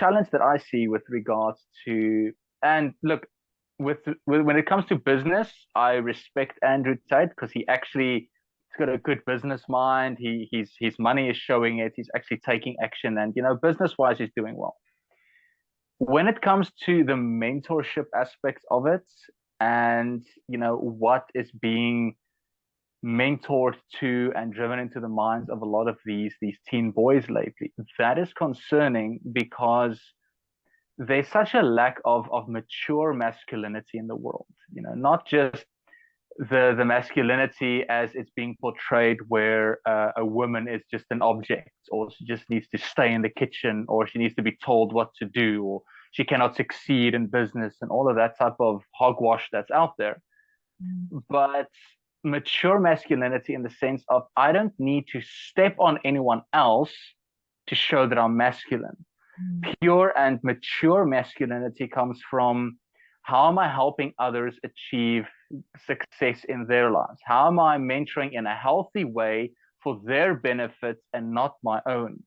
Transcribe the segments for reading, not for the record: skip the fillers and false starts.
challenge that I see with regards to, and look, with when it comes to business, I respect Andrew Tate because he's got a good business mind. His money is showing it. He's actually taking action, and business wise, he's doing well. When it comes to the mentorship aspects of it, and what is being mentored to and driven into the minds of a lot of these teen boys lately, that is concerning because there's such a lack of mature masculinity in the world. Not just the masculinity as it's being portrayed, where a woman is just an object, or she just needs to stay in the kitchen, or she needs to be told what to do, or she cannot succeed in business, and all of that type of hogwash that's out there. But mature masculinity in the sense of, I don't need to step on anyone else to show that I'm masculine. Pure and mature masculinity comes from, how am I helping others achieve success in their lives? How am I mentoring in a healthy way for their benefit and not my own?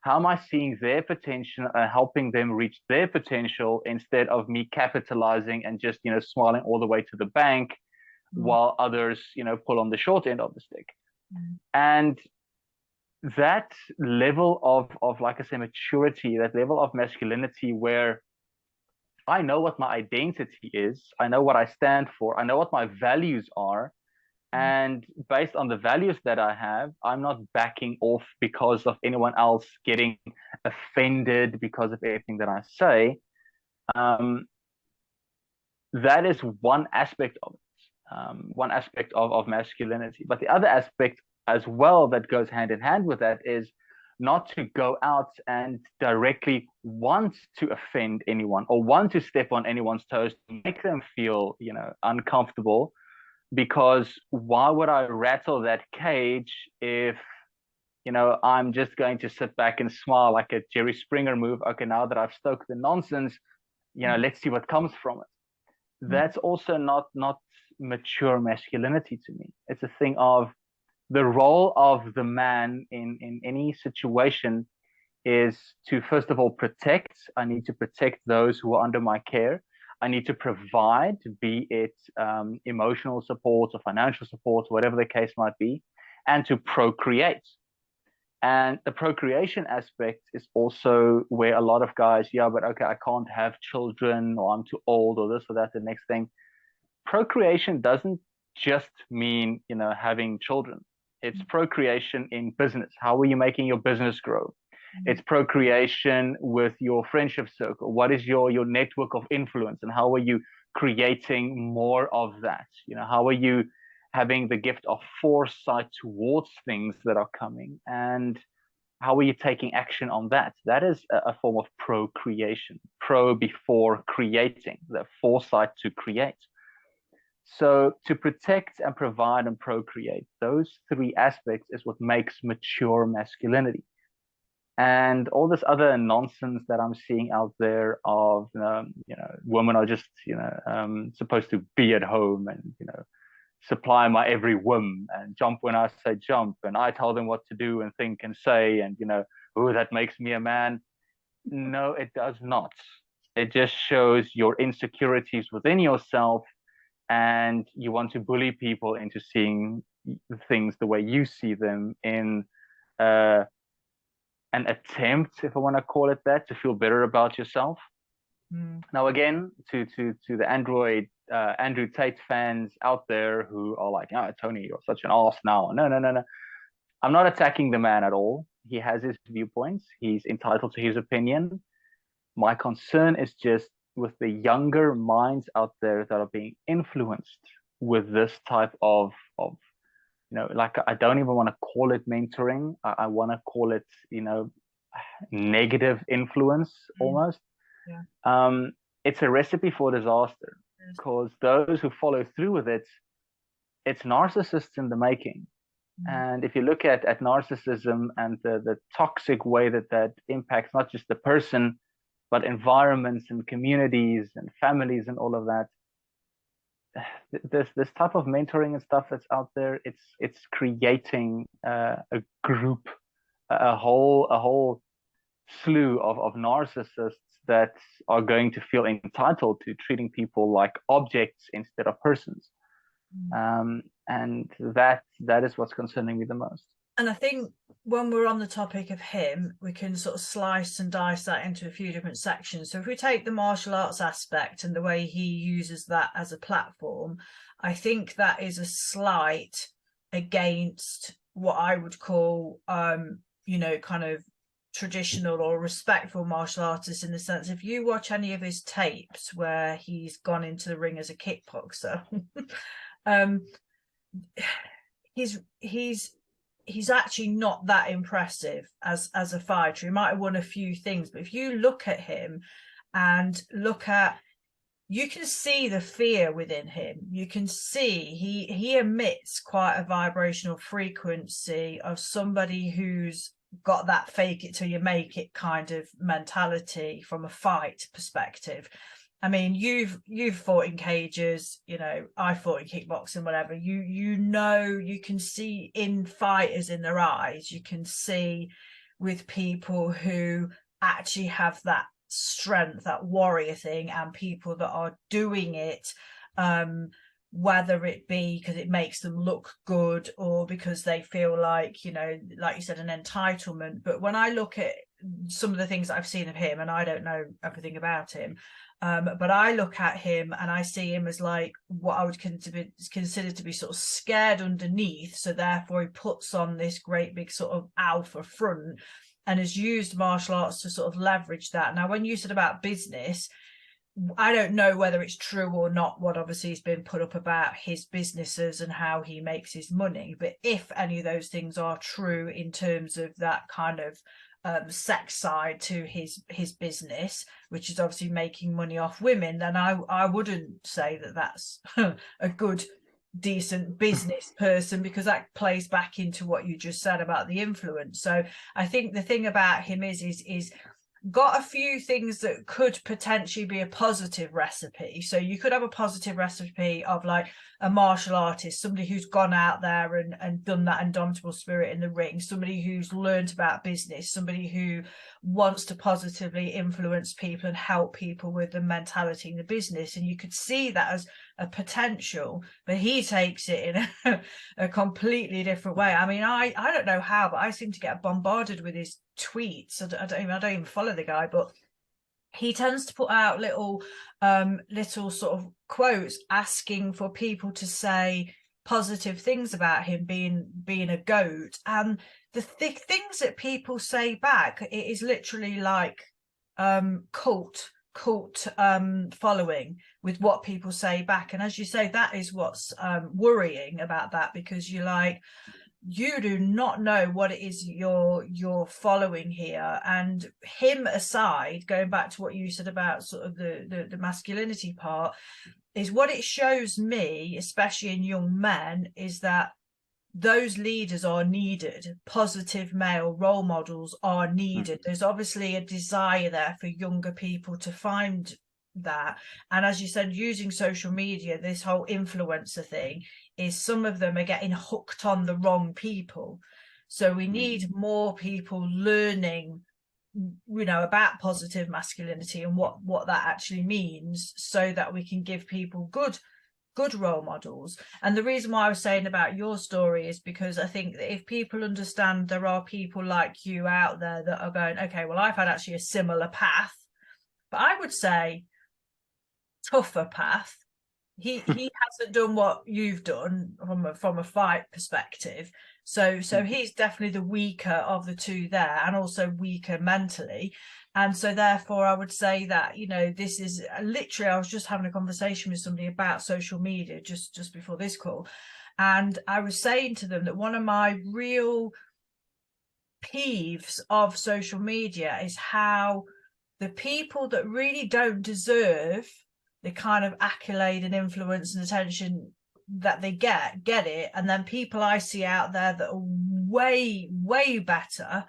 How am I seeing their potential and helping them reach their potential, instead of me capitalizing and just smiling all the way to the bank while others pull on the short end of the stick? And that level of, like I say, maturity, that level of masculinity, where I know what my identity is, I know what I stand for, I know what my values are, and based on the values that I have, I'm not backing off because of anyone else getting offended because of everything that I say. That is one aspect of it, one aspect of masculinity. But the other aspect as well that goes hand in hand with that is not to go out and directly want to offend anyone or want to step on anyone's toes to make them feel, uncomfortable. Because why would I rattle that cage if, I'm just going to sit back and smile, like a Jerry Springer move? Okay, now that I've stoked the nonsense, let's see what comes from it. That's also not mature masculinity to me. It's a thing of, the role of the man in any situation is to, first of all, protect. I need to protect those who are under my care. I need to provide, be it emotional support or financial support, whatever the case might be, and to procreate. And the procreation aspect is also where a lot of guys, but okay, I can't have children, or I'm too old, or this or that, the next thing. Procreation doesn't just mean, having children. It's procreation in business. How are you making your business grow? It's procreation with your friendship circle. What is your network of influence, and how are you creating more of that? How are you having the gift of foresight towards things that are coming, and how are you taking action on that? That is a form of procreation. Pro before creating, the foresight to create. So to protect and provide and procreate, those three aspects is what makes mature masculinity. And all this other nonsense that I'm seeing out there of, women are just, supposed to be at home and, supply my every whim and jump when I say jump, and I tell them what to do and think and say, and, oh, that makes me a man. No, it does not. It just shows your insecurities within yourself, and you want to bully people into seeing things the way you see them, in an attempt, if I want to call it that, to feel better about yourself. Now, again, to the Andrew Tate fans out there who are like, oh, Tony, you're such an ass now. No. I'm not attacking the man at all. He has his viewpoints. He's entitled to his opinion. My concern is just with the younger minds out there that are being influenced with this type of like, I don't even want to call it mentoring. I want to call it, negative influence almost. It's a recipe for disaster, because those who follow through with it, it's narcissists in the making. And if you look at narcissism and the toxic way that impacts not just the person, but environments and communities and families and all of that, this type of mentoring and stuff that's out there, it's creating a group, a whole slew of narcissists that are going to feel entitled to treating people like objects instead of persons. And that is what's concerning me the most. And I think when we're on the topic of him, we can sort of slice and dice that into a few different sections. So if we take the martial arts aspect and the way he uses that as a platform, I think that is a slight against what I would call, you know, kind of traditional or respectful martial artists, in the sense, if you watch any of his tapes where he's gone into the ring as a kickboxer, he's actually not that impressive as a fighter. He might have won a few things, but if you look at him and you can see the fear within him. You can see he emits quite a vibrational frequency of somebody who's got that fake it till you make it kind of mentality from a fight perspective. I mean, you've fought in cages, you know, I fought in kickboxing, whatever. You know, you can see in fighters in their eyes, you can see with people who actually have that strength, that warrior thing, and people that are doing it, whether it be because it makes them look good or because they feel like, you know, like you said, an entitlement. But when I look at some of the things that I've seen of him, and I don't know everything about him, but I look at him and I see him as like what I would consider to be sort of scared underneath. So therefore he puts on this great big sort of alpha front and has used martial arts to sort of leverage that. Now, when you said about business, I don't know whether it's true or not, what obviously has been put up about his businesses and how he makes his money. But if any of those things are true in terms of that kind of sex side to his business, which is obviously making money off women, then I wouldn't say that that's a good, decent business person, because that plays back into what you just said about the influence. So I think the thing about him is got a few things that could potentially be a positive recipe. So you could have a positive recipe of like a martial artist, somebody who's gone out there and done that indomitable spirit in the ring, somebody who's learned about business, somebody who wants to positively influence people and help people with the mentality in the business. And you could see that as a potential, but he takes it in a completely different way. I mean, I don't know how, but I seem to get bombarded with his tweets. I don't even follow the guy, but he tends to put out little sort of quotes asking for people to say positive things about him being a goat, and the things that people say back, it is literally like cult following with what people say back. And as you say, that is what's worrying about that, because you're like, you do not know what it is you're following here. And him aside, going back to what you said about sort of the masculinity part, is what it shows me, especially in young men, is that those leaders are needed. Positive male role models are needed. There's obviously a desire there for younger people to find that. And as you said, using social media, this whole influencer thing, is some of them are getting hooked on the wrong people. So we need more people learning, you know, about positive masculinity and what that actually means, so that we can give people good role models. And the reason why I was saying about your story is because I think that if people understand there are people like you out there that are going, okay, well, I've had actually a similar path, but I would say tougher path. He hasn't done what you've done from a fight perspective. So he's definitely the weaker of the two there, and also weaker mentally. And so therefore I would say that, you know, this is literally, I was just having a conversation with somebody about social media just before this call. And I was saying to them that one of my real peeves of social media is how the people that really don't deserve the kind of accolade and influence and attention that they get it, and then people I see out there that are way better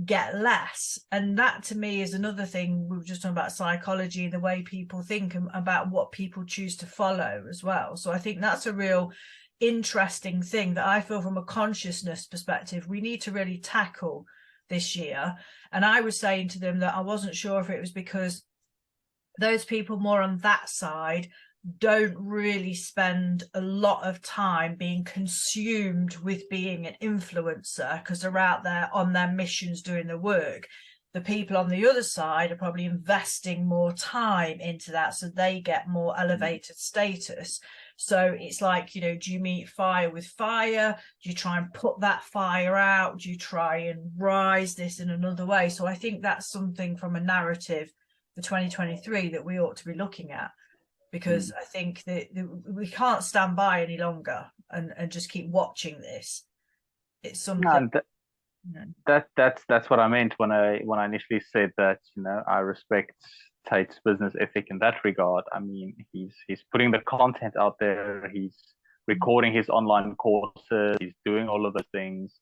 get less. And that to me is another thing. We were just talking about psychology, the way people think, and about what people choose to follow as well. So I think that's a real interesting thing that I feel from a consciousness perspective we need to really tackle, this year. And I was saying to them that I wasn't sure if it was because those people more on that side don't really spend a lot of time being consumed with being an influencer because they're out there on their missions doing the work. The people on the other side are probably investing more time into that, so they get more elevated status. So it's like, you know, do you meet fire with fire? Do you try and put that fire out? Do you try and rise this in another way? So I think that's something from a narrative for 2023 that we ought to be looking at, because I think that we can't stand by any longer and just keep watching this. It's something. That's what I meant when I initially said that, you know, I respect Tate's business ethic in that regard. I mean, he's putting the content out there, he's recording his online courses, he's doing all of those things.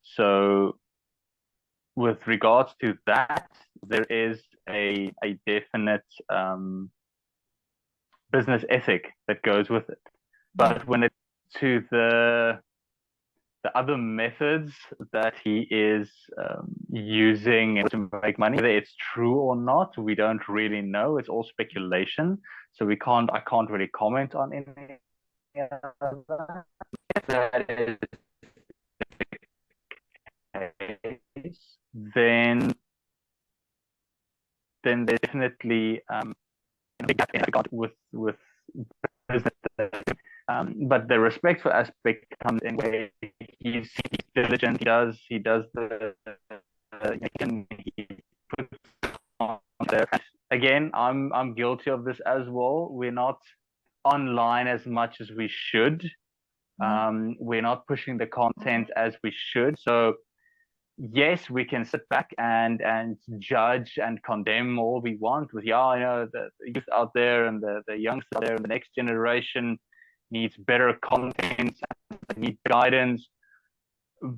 So with regards to that, there is a definite business ethic that goes with it. But when it's to the other methods that he is using to make money, whether it's true or not, we don't really know. It's all speculation, so I can't really comment on any of that. Is the case, then there's definitely a gap in regard with business. But the respectful aspect comes in where he's diligent. He does the he puts on there. Again, I'm guilty of this as well. We're not online as much as we should. We're not pushing the content as we should. So yes, we can sit back and judge and condemn all we want with, I know the youth out there and the youngsters out there and the next generation needs better content, need guidance.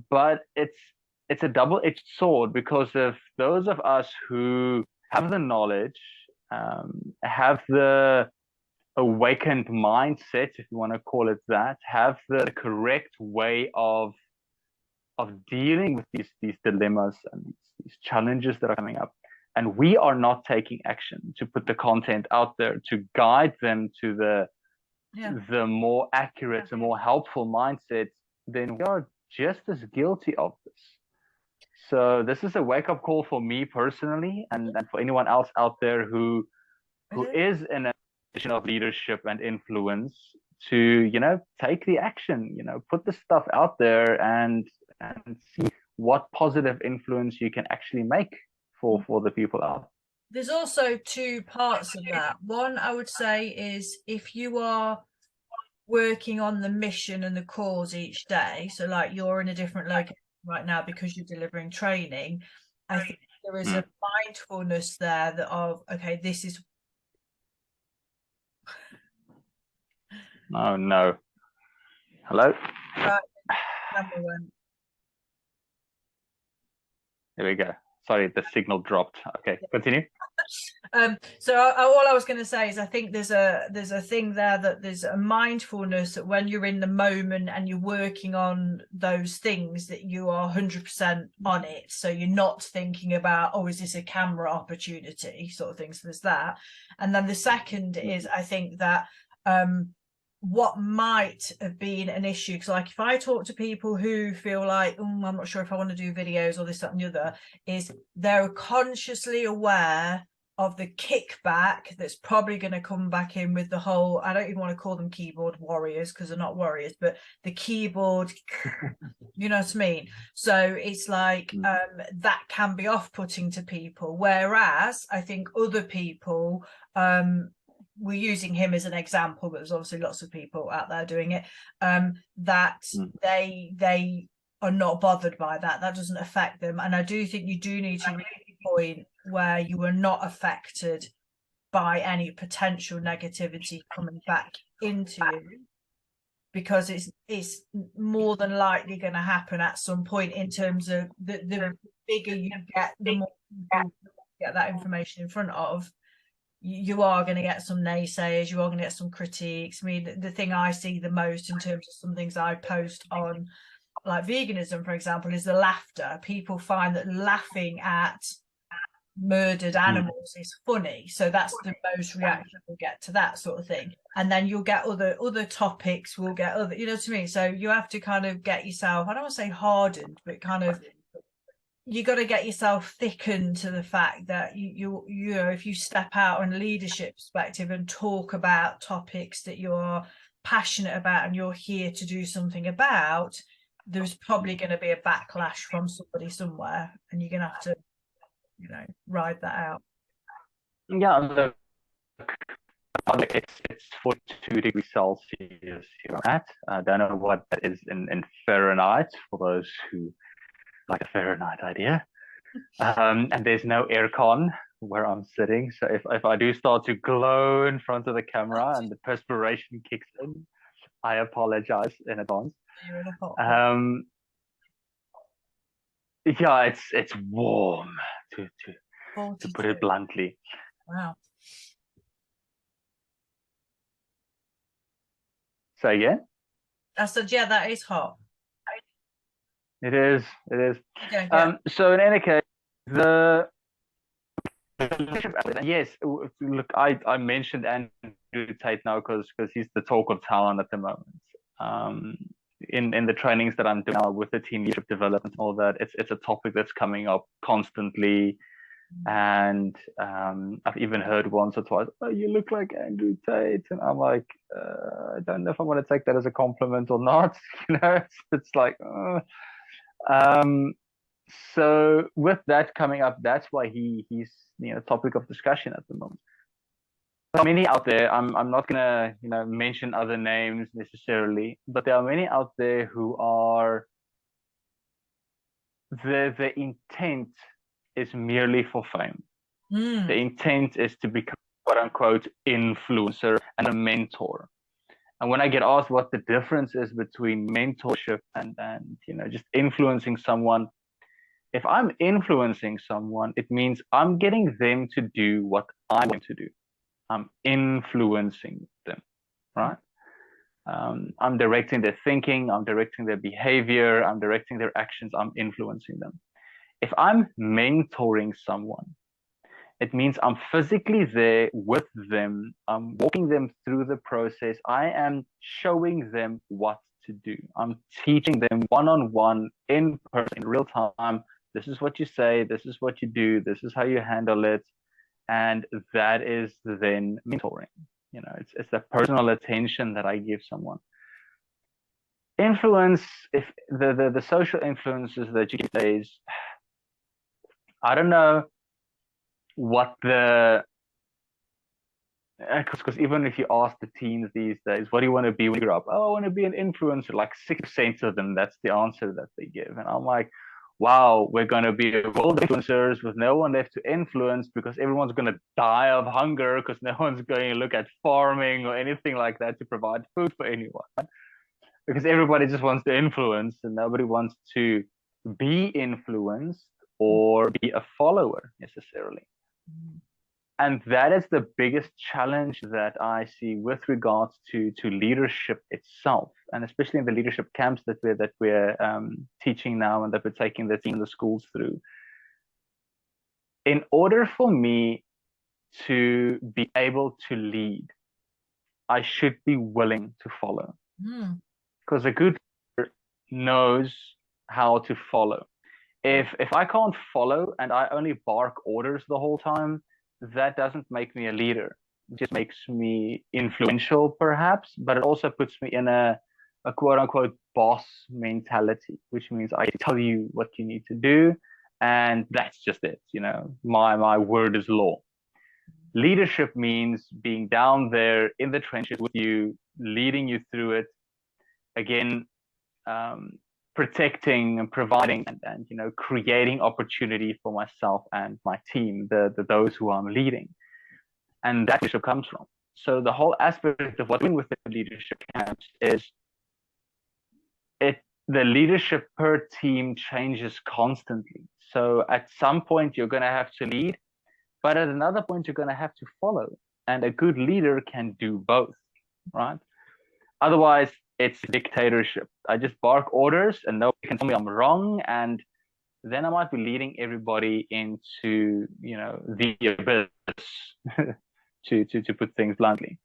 But it's a double-edged sword, because of those of us who have the knowledge, have the awakened mindset, if you want to call it that, have the correct way of dealing with these dilemmas and these challenges that are coming up, and we are not taking action to put the content out there to guide them to the more accurate, the more helpful mindset, then we are just as guilty of this. So this is a wake-up call for me personally, and for anyone else out there who is in a position of leadership and influence, to, you know, take the action, you know, put the stuff out there and see what positive influence you can actually make for the people out. There's also two parts of that. One, I would say, is if you are working on the mission and the cause each day, so like you're in a different location right now because you're delivering training, I think there is a mindfulness there that of, okay, this is. Oh no. Hello? There we go. Sorry, the signal dropped. Okay, continue. So all I was going to say is I think there's a thing there, that there's a mindfulness that when you're in the moment and you're working on those things, that you are 100% on it. So you're not thinking about, oh, is this a camera opportunity sort of thing. So there's that. And then the second is, I think that what might have been an issue, because like if I talk to people who feel like, I'm not sure if I want to do videos or this, that and the other, is they're consciously aware of the kickback that's probably going to come back in with the whole, I don't even want to call them keyboard warriors because they're not warriors, but the keyboard, you know what I mean? So it's like that can be off-putting to people, whereas I think other people, we're using him as an example, but there's obviously lots of people out there doing it, that they are not bothered by that. That doesn't affect them. And I do think you do need to reach a point where you are not affected by any potential negativity coming back into you, because it's more than likely going to happen at some point, in terms of the bigger you get, the more people get that information in front of. You are going to get some naysayers, you are going to get some critiques. I mean, the thing I see the most in terms of some things I post on like veganism, for example, is the laughter. People find that laughing at murdered animals is funny, so that's the most reaction we'll get to that sort of thing. And then you'll get other topics, we'll get other, you know what I mean? So you have to kind of get yourself, I don't want to say hardened, but kind of, you got to get yourself thickened to the fact that you know, if you step out on a leadership perspective and talk about topics that you're passionate about and you're here to do something about, there's probably going to be a backlash from somebody somewhere, and you're going to have to, you know, ride that out. Yeah, look, it's 42 degrees Celsius here at. I don't know what that is in Fahrenheit for those who like a Fahrenheit idea. And there's no aircon where I'm sitting. So if I do start to glow in front of the camera and the perspiration kicks in, I apologize in advance. You're in a hot Yeah, it's warm to put it bluntly. Wow. So again? I said, yeah, that is hot. It is. Okay, yeah. So in any case, yes, look, I mentioned Andrew Tate now because he's the talk of town at the moment. In the trainings that I'm doing now with the team leadership development and all that, it's a topic that's coming up constantly. And I've even heard once or twice, oh, you look like Andrew Tate. And I'm like, I don't know if I want to take that as a compliment or not. You know, it's like, so with that coming up, that's why he's, you know, topic of discussion at the moment. There are many out there. I'm not gonna, you know, mention other names necessarily, but there are many out there who are the intent is merely for fame. The intent is to become quote unquote influencer and a mentor. And when I get asked what the difference is between mentorship and you know, just influencing someone, if I'm influencing someone, it means I'm getting them to do what I want to do. I'm influencing them, right? I'm directing their thinking, I'm directing their behavior, I'm directing their actions, I'm influencing them. If I'm mentoring someone, it means I'm physically there with them. I'm walking them through the process. I am showing them what to do. I'm teaching them one-on-one, in person, in real time. This is what you say. This is what you do. This is how you handle it. And that is then mentoring. You know, it's the personal attention that I give someone. Influence, if the social influences that you give days, I don't know what the, because even if you ask the teens these days, what do you want to be when you grow up? Oh, I want to be an influencer. Like 6% of them, that's the answer that they give. And I'm like, wow, we're going to be world influencers with no one left to influence because everyone's going to die of hunger because no one's going to look at farming or anything like that to provide food for anyone. Because everybody just wants to influence and nobody wants to be influenced or be a follower necessarily. And that is the biggest challenge that I see with regards to leadership itself, and especially in the leadership camps that we're teaching now and that we're taking the team in the schools through. In order for me to be able to lead, I should be willing to follow. Because a good leader knows how to follow. If I can't follow and I only bark orders the whole time, that doesn't make me a leader. It just makes me influential, perhaps, but it also puts me in a quote unquote boss mentality, which means I tell you what you need to do, and that's just it. You know, my word is law. Leadership means being down there in the trenches with you, leading you through it. Again, protecting and providing and you know, creating opportunity for myself and my team, those who I'm leading, and that leadership comes from. So the whole aspect of what we're doing with the leadership camps is the leadership per team changes constantly. So at some point you're going to have to lead, but at another point you're going to have to follow, and a good leader can do both, right? Otherwise, it's dictatorship. I just bark orders and nobody can tell me I'm wrong, and then I might be leading everybody into, the abyss, to put things bluntly.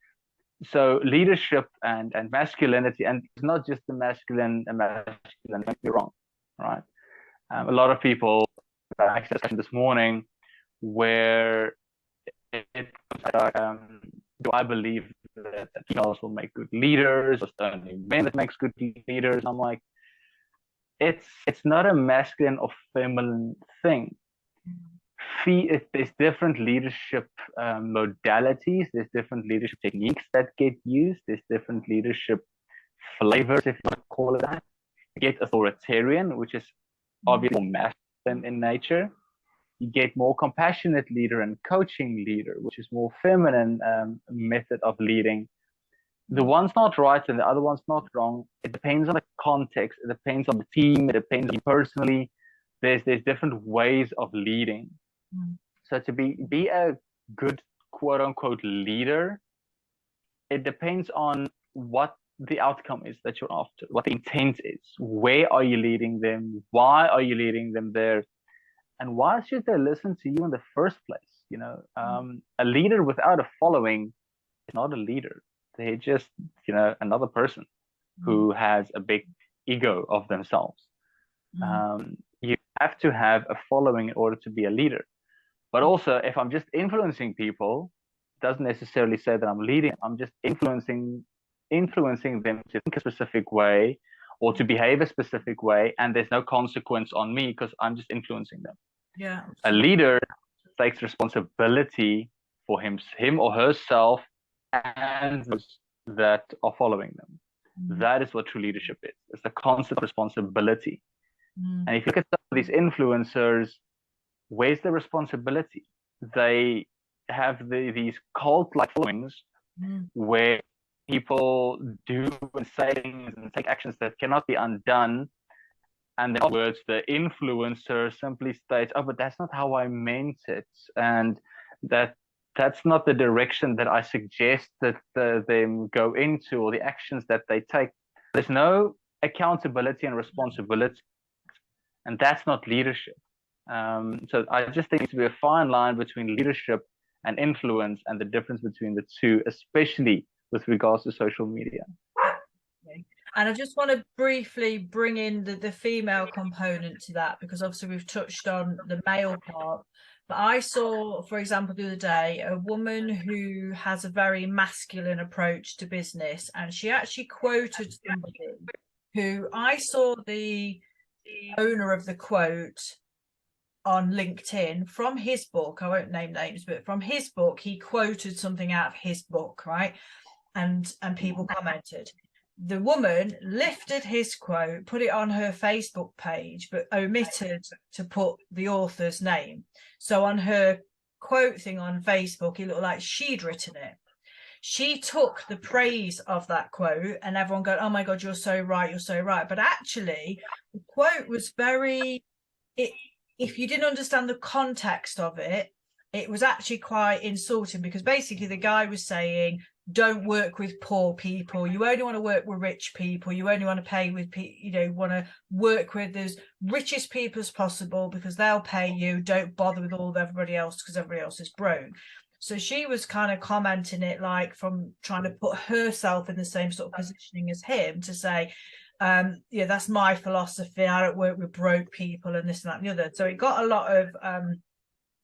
So leadership and masculinity, and it's not just the masculine and masculine, don't be wrong, right? A lot of people accessed this morning where do I believe that females will make good leaders, or only men that makes good leaders? I'm like, it's not a masculine or feminine thing. There's different leadership modalities, there's different leadership techniques that get used, there's different leadership flavors, if you want to call it that. You get authoritarian, which is obviously more masculine in nature. You get more compassionate leader and coaching leader, which is more feminine method of leading. The one's not right and the other one's not wrong. It depends on the context. It depends on the team. It depends on you personally. There's different ways of leading. So to be a good quote unquote leader, it depends on what the outcome is that you're after, what the intent is. Where are you leading them? Why are you leading them there? And why should they listen to you in the first place? A leader without a following is not a leader. They're just, another person who has a big ego of themselves. You have to have a following in order to be a leader. But also, if I'm just influencing people, it doesn't necessarily say that I'm leading. I'm just influencing them to think a specific way or to behave a specific way, and there's no consequence on me because I'm just influencing them. Yeah. A leader takes responsibility for him or herself and those that are following them. That is what true leadership is. It's the concept of responsibility. And if you look at some of these influencers, where's the responsibility? They have these cult-like followings where people do and say things and take actions that cannot be undone. And then afterwards, the influencer simply states, "Oh, but that's not how I meant it," and that's not the direction that I suggest that them go into, or the actions that they take. There's no accountability and responsibility, and that's not leadership. So I just think there needs to be a fine line between leadership and influence, and the difference between the two, especially with regards to social media. And I just want to briefly bring in the female component to that, because obviously we've touched on the male part. But I saw, for example, the other day, a woman who has a very masculine approach to business, and she actually quoted somebody who I saw the owner of the quote on LinkedIn from his book. I won't name names, but from his book, he quoted something out of his book, right? And people commented. The woman lifted his quote, put it on her Facebook page, but omitted to put the author's name. So on her quote thing on Facebook, it looked like she'd written it. She took the praise of that quote, and everyone going, "Oh my God, you're so right, you're so right." But actually, the quote was if you didn't understand the context of it, it was actually quite insulting, because basically the guy was saying, don't work with poor people. You only want to work with rich people. You only want to pay with want to work with as richest people as possible because they'll pay you. Don't bother with all of everybody else because everybody else is broke. So she was kind of commenting it like from trying to put herself in the same sort of positioning as him, to say, that's my philosophy. I don't work with broke people and this and that and the other. So it got a lot of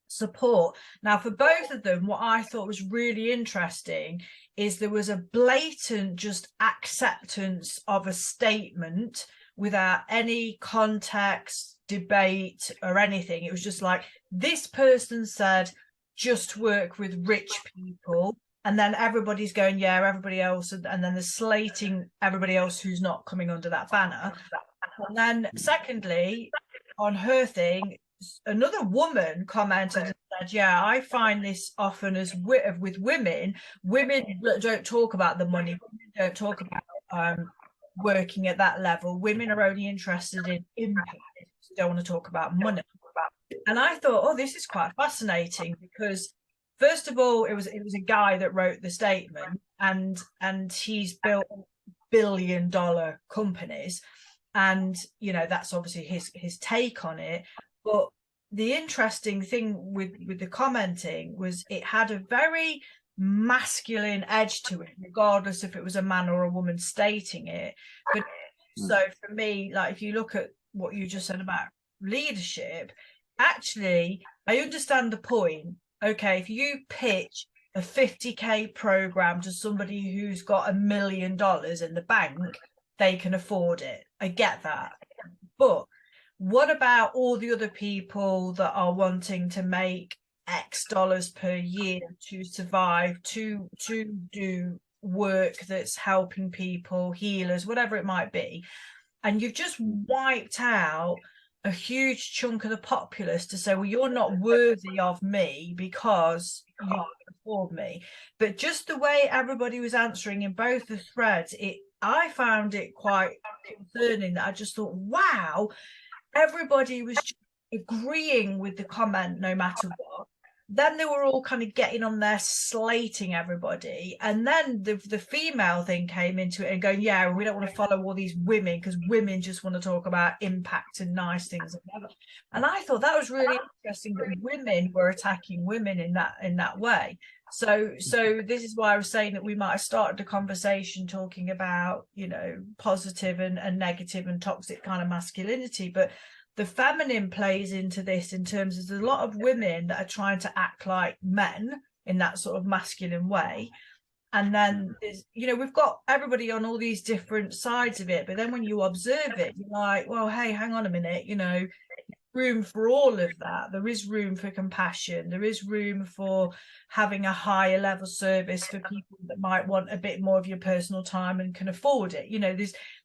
support. Now, for both of them, what I thought was really interesting is there was a blatant just acceptance of a statement without any context, debate, or anything. It was just like, this person said, just work with rich people. And then everybody's going, yeah, everybody else. And then they're slating everybody else who's not coming under that banner. And then secondly, on her thing, another woman commented and said, yeah, I find this often as with women don't talk about the money, women don't talk about working at that level. Women are only interested in impact, they don't want to talk about money. And I thought, oh, this is quite fascinating, because first of all, it was a guy that wrote the statement, and he's built billion-dollar companies. And, you know, that's obviously his take on it. But the interesting thing with the commenting was it had a very masculine edge to it, regardless if it was a man or a woman stating it. But so for me, like, if you look at what you just said about leadership, actually, I understand the point. Okay, if you pitch a 50K program to somebody who's got $1 million in the bank, they can afford it. I get that. But what about all the other people that are wanting to make X dollars per year to survive, to do work that's helping people, healers, whatever it might be? And you've just wiped out a huge chunk of the populace to say, well, you're not worthy of me because you can't afford me. But just the way everybody was answering in both the threads, I found it quite concerning that I just thought, wow, everybody was agreeing with the comment no matter what. Then they were all kind of getting on there slating everybody, and then the female thing came into it and going, yeah, we don't want to follow all these women because women just want to talk about impact and nice things. And I thought that was really interesting that women were attacking women in that way. So this is why I was saying that we might have started the conversation talking about, you know, positive and negative and toxic kind of masculinity, but the feminine plays into this in terms of there's a lot of women that are trying to act like men in that sort of masculine way. And then there's, you know, we've got everybody on all these different sides of it. But then when you observe it, you're like, well, hey, hang on a minute, you know, room for all of that. There is room for compassion. There is room for having a higher level service for people that might want a bit more of your personal time and can afford it. You know,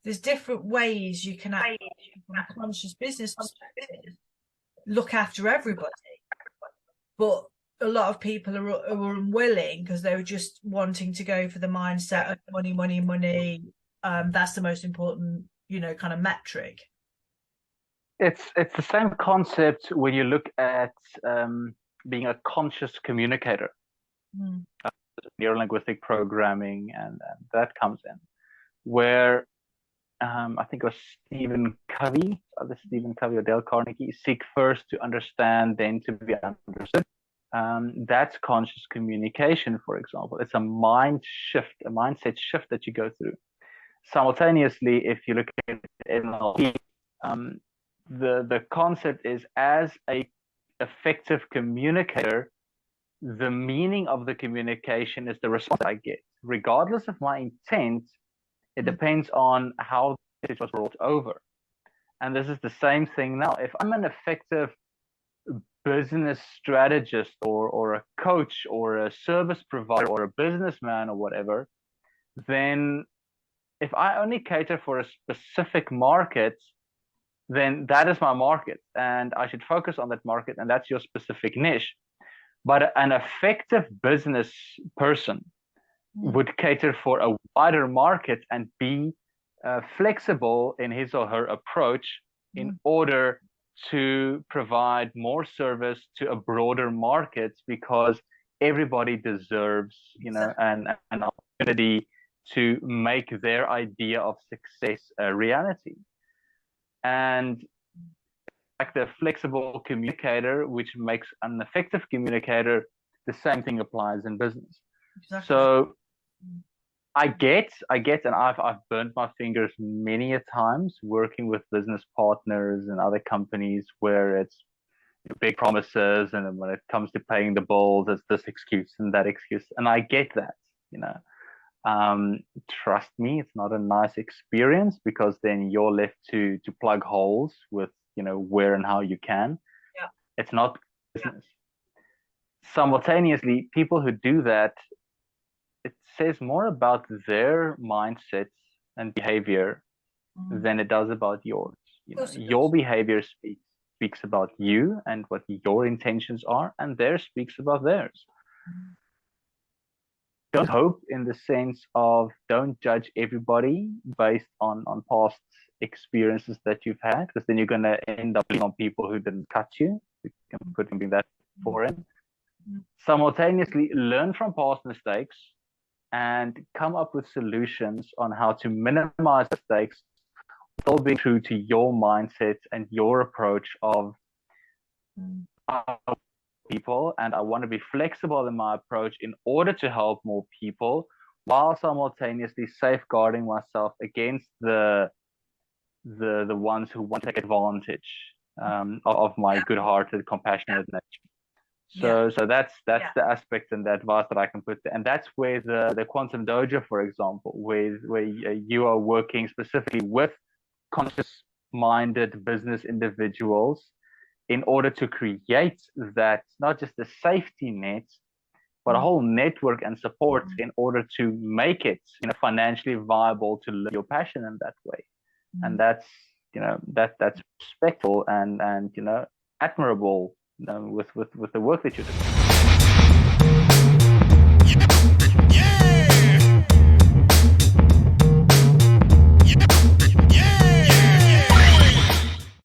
there's different ways you can act from a conscious business perspective, look after everybody. But a lot of people are unwilling because they were just wanting to go for the mindset of money, money, money. That's the most important, you know, kind of metric. It's the same concept when you look at being a conscious communicator. Neurolinguistic programming and that comes in, where I think it was Stephen Covey or Dale Carnegie, seek first to understand, then to be understood. That's conscious communication, for example. It's a mindset shift that you go through. Simultaneously, if you look at NLP, the concept is, as a effective communicator, the meaning of the communication is the response I get. Regardless of my intent, it depends on how it was brought over. And this is the same thing now. If I'm an effective business strategist or a coach or a service provider or a businessman or whatever, then if I only cater for a specific market, then that is my market and I should focus on that market, and that's your specific niche. But an effective business person would cater for a wider market and be flexible in his or her approach in order to provide more service to a broader market, because everybody deserves, you know, an opportunity to make their idea of success a reality. And like the flexible communicator, which makes an effective communicator, the same thing applies in business. Exactly. So I get, and I've burnt my fingers many a times working with business partners and other companies where it's big promises, and then when it comes to paying the bills, it's this excuse and that excuse. And I get that, you know. Trust me, it's not a nice experience, because then you're left to plug holes with, you know, where and how you can. Yeah. It's not business. Simultaneously, people who do that, it says more about their mindsets and behavior than it does about yours. You know, your behavior speaks about you and what your intentions are, and theirs speaks about theirs. Don't hope in the sense of don't judge everybody based on past experiences that you've had, because then you're going to end up on people who didn't cut you. You can put that for in. Simultaneously, learn from past mistakes, and come up with solutions on how to minimize mistakes, still being true to your mindset and your approach of people. And I want to be flexible in my approach in order to help more people, while simultaneously safeguarding myself against the ones who want to take advantage of my good-hearted, compassionate nature. So that's the aspect and the advice that I can put there. And that's where the Quantum Dojo, for example, where you are working specifically with conscious-minded business individuals in order to create that, not just a safety net, but a whole network and support in order to make it, financially viable to live your passion in that way. And that's, that's respectful and admirable with the work that you do.